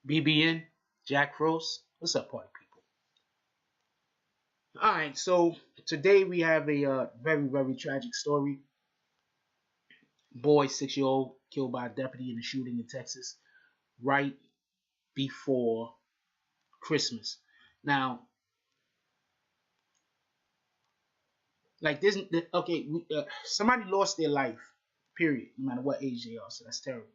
BBN, Jack Frost. What's up, party people? All right, so today we have a very, very tragic story. Boy, 6-year-old, killed by a deputy in a shooting in Texas right before Christmas. Now, like this, okay, somebody lost their life, period, no matter what age they are, so that's terrible.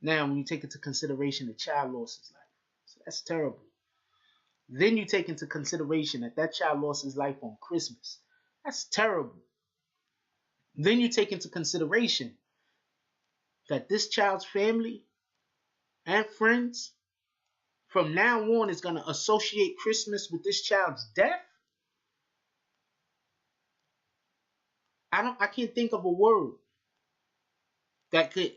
Now, when you take into consideration the child lost his life, so that's terrible. Then you take into consideration that child lost his life on Christmas. That's terrible. Then you take into consideration that this child's family and friends from now on is going to associate Christmas with this child's death. I can't think of a word that could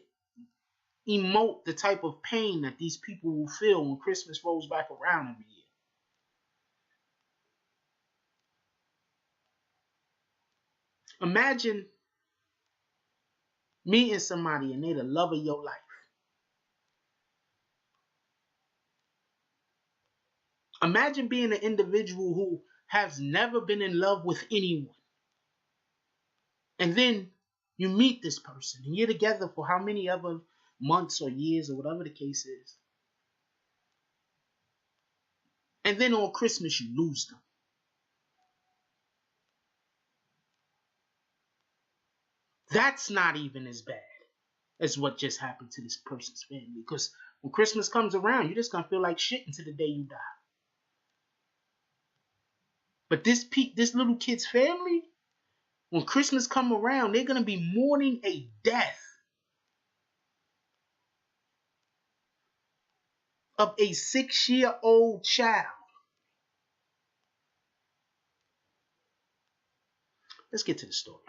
emote the type of pain that these people will feel when Christmas rolls back around every year. Imagine meeting somebody and they're the love of your life. Imagine being an individual who has never been in love with anyone. And then you meet this person and you're together for how many other months or years or whatever the case is. And then on Christmas you lose them. That's not even as bad as what just happened to this person's family. Because when Christmas comes around, you're just going to feel like shit until the day you die. But this little kid's family, when Christmas come around, they're going to be mourning a death of a 6-year-old child. Let's get to the story.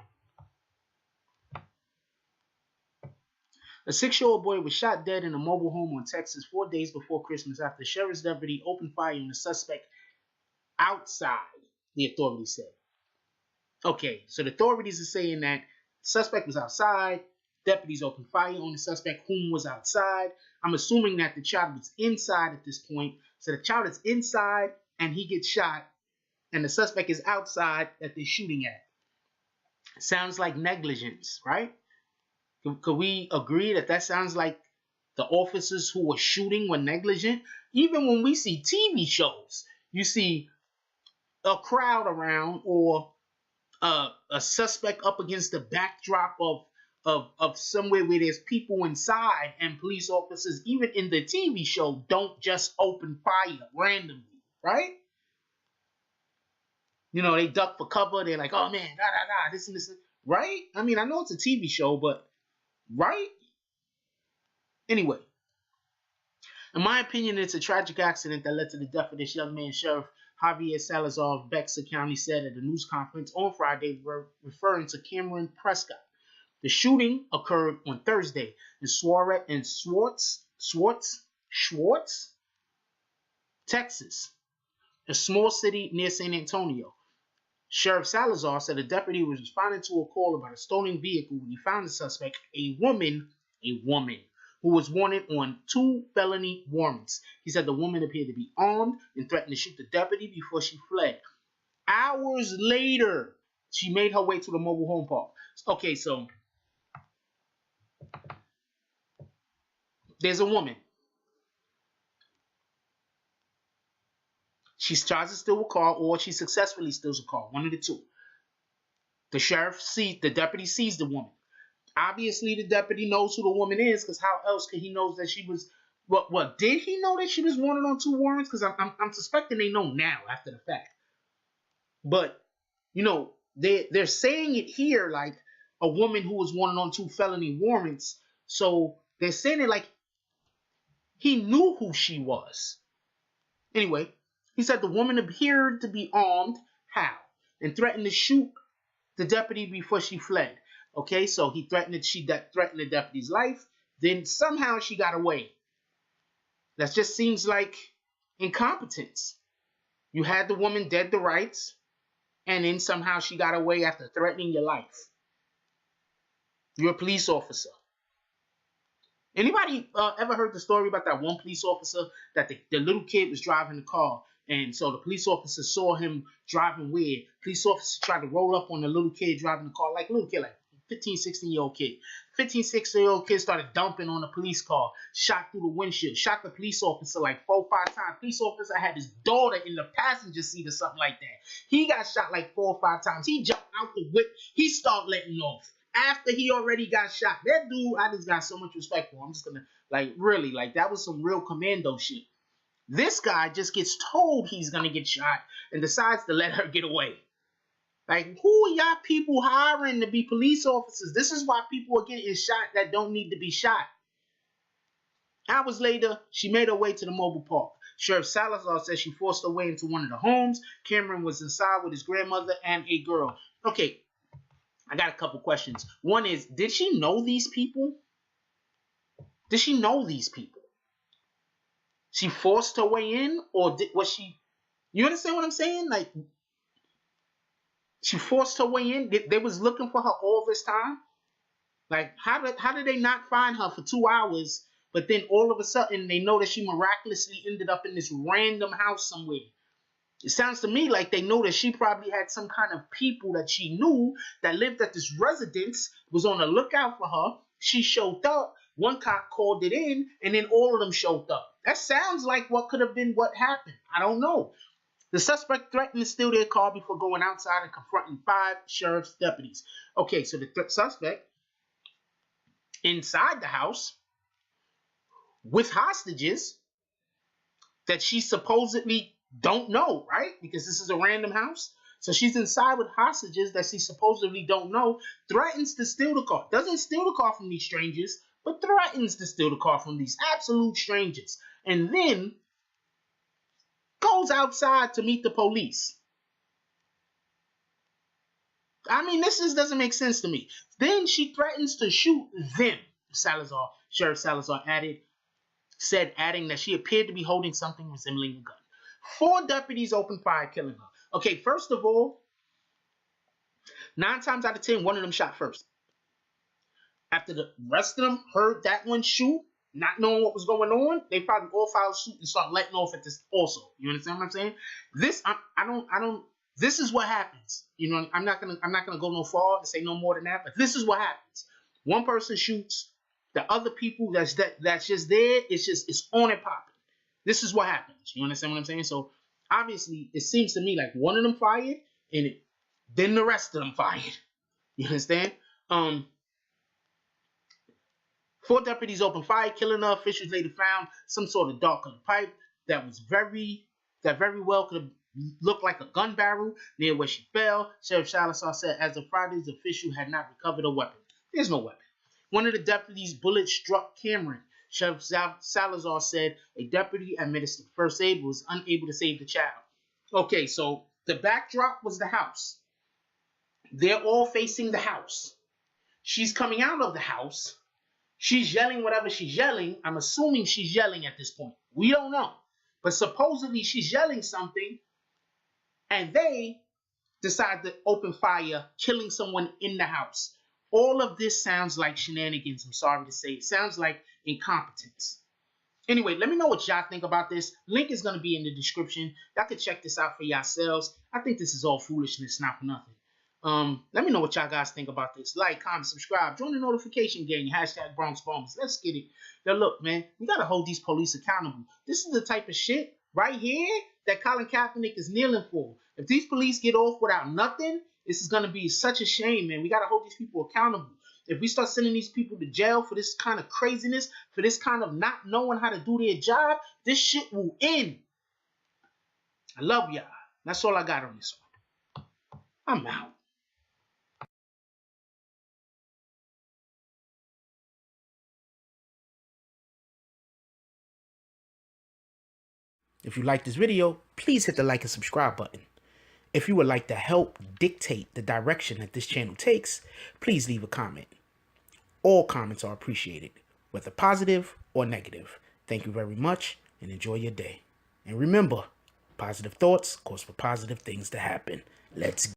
A 6-year-old boy was shot dead in a mobile home on Texas 4 days before Christmas after Schertz deputy opened fire on the suspect outside, the authorities said. Okay, so the authorities are saying that the suspect was outside, deputies opened fire on the suspect whom was outside. I'm assuming that the child was inside at this point. So the child is inside and he gets shot and the suspect is outside that they're shooting at. Sounds like negligence, right? Could we agree that sounds like the officers who were shooting were negligent? Even when we see TV shows, you see a crowd around or a suspect up against the backdrop of somewhere where there's people inside, and police officers, even in the TV show, don't just open fire randomly, right? You know, they duck for cover. They're like, oh man, this and this, right? I mean, I know it's a TV show, but right? Anyway, in my opinion, it's a tragic accident that led to the death of this young man. Sheriff Javier Salazar of Bexar County said at a news conference on Friday, referring to Kameron Prescott. The shooting occurred on Thursday in Schertz, Texas, a small city near San Antonio. Sheriff Salazar said a deputy was responding to a call about a stolen vehicle when he found the suspect, a woman, who was wanted on 2 felony warrants. He said the woman appeared to be armed and threatened to shoot the deputy before she fled. Hours later, she made her way to the mobile home park. Okay, so there's a woman. She tries to steal a car, or she successfully steals a car. One of the two. The deputy sees the woman. Obviously, the deputy knows who the woman is, because how else could he know that she was? What did he know that she was wanted on 2 warrants? Because I'm suspecting they know now after the fact. But you know, they're saying it here like a woman who was wanted on 2 felony warrants. So they're saying it like he knew who she was. Anyway. He said the woman appeared to be armed, how? And threatened to shoot the deputy before she fled. Okay, so he threatened the deputy's life. Then somehow she got away. That just seems like incompetence. You had the woman dead to rights, and then somehow she got away after threatening your life. You're a police officer. Anybody ever heard the story about that one police officer that the little kid was driving the car, and so the police officer saw him driving weird. Police officer tried to roll up on the little kid driving the car, like little kid, like 15, 16-year-old kid. 15, 16-year-old kid started dumping on the police car, shot through the windshield, shot the police officer like 4 or 5 times. Police officer had his daughter in the passenger seat or something like that. He got shot like 4 or 5 times. He jumped out the whip. He started letting off. After he already got shot. That dude, I just got so much respect for. I'm just gonna, like, really, like, that was some real commando shit. This guy just gets told he's gonna get shot and decides to let her get away. Like, who are y'all people hiring to be police officers? This is why people are getting shot that don't need to be shot. Hours later, she made her way to the mobile park. Sheriff Salazar says she forced her way into one of the homes. Kameron was inside with his grandmother and a girl. Okay, I got a couple questions. One is, did she know these people? Did she know these people? She forced her way in, or was she? You understand what I'm saying? Like, she forced her way in. They was looking for her all this time. Like, how did they not find her for 2 hours? But then all of a sudden they know that she miraculously ended up in this random house somewhere. It sounds to me like they know that she probably had some kind of people that she knew that lived at this residence, was on the lookout for her. She showed up. One cop called it in, and then all of them showed up. That sounds like what could have been what happened. I don't know. The suspect threatened to steal their car before going outside and confronting 5 sheriff's deputies. Okay, so the suspect inside the house with hostages that she supposedly don't know, right? Because this is a random house. So she's inside with hostages that she supposedly don't know, threatens to steal the car. Doesn't steal the car from these strangers, but threatens to steal the car from these absolute strangers. And then goes outside to meet the police. I mean, this just doesn't make sense to me. Then she threatens to shoot them, Sheriff Salazar adding that she appeared to be holding something resembling a gun. 4 deputies opened fire, killing her. Okay, first of all, 9 times out of 10, one of them shot first. After the rest of them heard that one shoot, not knowing what was going on, they probably all filed suit and start letting off at this also. You understand what I'm saying? This, this is what happens. You know, I'm not gonna go no far and say no more than that, but this is what happens. One person shoots, the other people that's just there, it's on and popping. This is what happens. You understand what I'm saying? So obviously, it seems to me like one of them fired, and then the rest of them fired. You understand? 4 deputies opened fire, killing her. Officials later found some sort of dark colored pipe that very well could have looked like a gun barrel near where she fell. Sheriff Salazar said as of Friday, the official had not recovered a weapon. There's no weapon. One of the deputies' bullet struck Kameron. Sheriff Salazar said a deputy administered first aid but was unable to save the child. Okay, so the backdrop was the house. They're all facing the house. She's coming out of the house. She's yelling whatever she's yelling. I'm assuming she's yelling at this point. We don't know. But supposedly she's yelling something, and they decide to open fire, killing someone in the house. All of this sounds like shenanigans, I'm sorry to say. It sounds like incompetence. Anyway, let me know what y'all think about this. Link is going to be in the description. Y'all can check this out for yourselves. I think this is all foolishness, not for nothing. Let me know what y'all guys think about this. Like, comment, subscribe, join the notification gang, hashtag Bronx Bombers. Let's get it. Now look, man, we gotta hold these police accountable. This is the type of shit right here that Colin Kaepernick is kneeling for. If these police get off without nothing, this is gonna be such a shame, man. We gotta hold these people accountable. If we start sending these people to jail for this kind of craziness, for this kind of not knowing how to do their job, this shit will end. I love y'all. That's all I got on this one. I'm out. If you like this video, please hit the like and subscribe button. If you would like to help dictate the direction that this channel takes, please leave a comment. All comments are appreciated, whether positive or negative. Thank you very much and enjoy your day. And remember, positive thoughts cause for positive things to happen. Let's go.